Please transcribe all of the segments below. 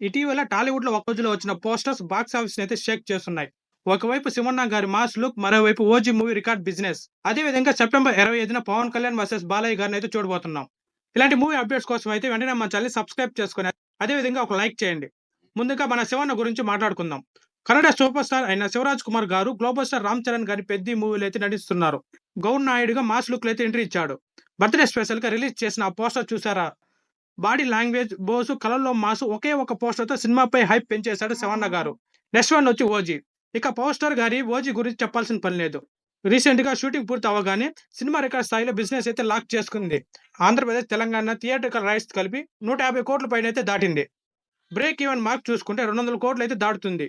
ఇటీవల టాలీవుడ్‌లో ఒక రోజులో వచ్చిన పోస్టర్స్ బాక్స్ ఆఫీస్‌ని అయితే షేక్ చేస్తున్నాయి. ఒకవైపు 'శివన్న' గారి మాస్ లుక్, మరోవైపు 'ఓజీ' మూవీ రికార్డ్ బిజినెస్. అదే విధంగా సెప్టెంబర్ 25న 'పవన్ కళ్యాణ్ వర్సెస్ బాలయ్య' గారిని అయితే చూడబోతున్నాం. ఇలాంటి మూవీ అప్డేట్స్ కోసం అయితే వెంటనే మన ఛానెల్‌ని సబ్స్క్రైబ్ చేసుకొని, అదే విధంగా ఒక లైక్ చేయండి. ముందుగా మన 'శివన్న' గురించి మాట్లాడుకుందాం. కన్నడ సూపర్ స్టార్ అయిన 'శివరాజ్ కుమార్' గారు గ్లోబల్ స్టార్ 'రామ్ చరణ్' గారి 'పెద్ది' మూవీలో అయితే నటిస్తున్నారు. గౌర్ నాయుడుగా మాస్ లుక్‌లో అయితే ఎంట్రీ ఇచ్చాడు. బర్త్‌డే స్పెషల్‌గా రిలీజ్ చేసిన ఆ పోస్టర్ చూసారా? బాడీ లాంగ్వేజ్, బోసు, కళల్లో మాసు ఒకే ఒక పోస్టర్‌తో సినిమాపై హైప్ పెంచేశాడు శివన్న గారు. నెక్స్ట్ వన్ వచ్చి 'ఓజీ'. ఇక పవర్ స్టార్ గారి 'ఓజీ' గురించి చెప్పాల్సిన పని లేదు. రీసెంట్‌గా షూటింగ్ పూర్తి అవ్వగానే సినిమా రికార్డ్ స్థాయిలో బిజినెస్ అయితే లాక్ చేసుకుంది. ఆంధ్రప్రదేశ్, తెలంగాణ థియేట్రికల్ రైట్స్ కలిపి 150 కోట్ల పైనైతే దాటింది. బ్రేక్ ఈవెన్ మార్క్ చూసుకుంటే 200 కోట్లయితే దాటుతుంది.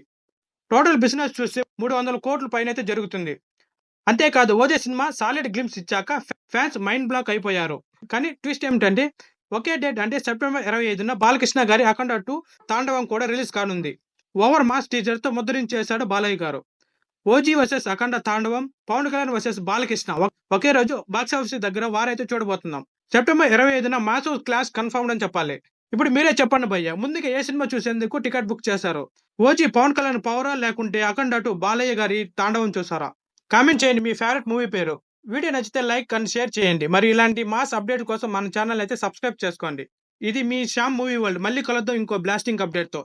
టోటల్ బిజినెస్ చూస్తే 300 కోట్ల పైనైతే జరుగుతుంది. అంతేకాదు 'ఓజీ' సినిమా సాలిడ్ గ్లింప్స్ ఇచ్చాక ఫ్యాన్స్ మైండ్ బ్లాక్ అయిపోయారు. కానీ ట్విస్ట్ ఏమిటంటే ఒకే డేట్ అంటే సెప్టెంబర్ 25న బాలకృష్ణ గారి 'అఖండ 2 తాండవం' కూడా రిలీజ్ కానుంది. ఓవర్ మాస్ టీజర్‌తో ముద్రించేశాడు బాలయ్య గారు. 'ఓజీ' వర్సెస్ 'అఖండ తాండవం', 'పవన్ కళ్యాణ్ వర్సెస్ బాలకృష్ణ' ఒకే రోజు బాక్సాఫీస్ దగ్గర వారైతే చూడబోతున్నాం. సెప్టెంబర్ 25న మాసివ్ క్లాష్ కన్ఫర్మ్డ్ అని చెప్పాలి. ఇప్పుడు మీరే చెప్పండి భయ్యా, ముందుగా ఏ సినిమా చూసేందుకు టికెట్ బుక్ చేశారు? 'ఓజీ' పవన్ కళ్యాణ్ పవరా, లేకుంటే 'అఖండ 2 బాలయ్య గారి తాండవం' చూసారా? కామెంట్ చేయండి మీ ఫేవరెట్ మూవీ పేరు. వీడియో నచ్చితే లైక్ అండ్ షేర్ చేయండి. మరి ఇలాంటి మాస్ అప్డేట్ కోసం మన ఛానల్ అయితే సబ్స్క్రైబ్ చేసుకోండి. ఇది మీ శ్యామ్ మూవీ వరల్డ్. మళ్ళీ కలుద్దాం ఇంకో బ్లాస్టింగ్ అప్డేట్‌తో.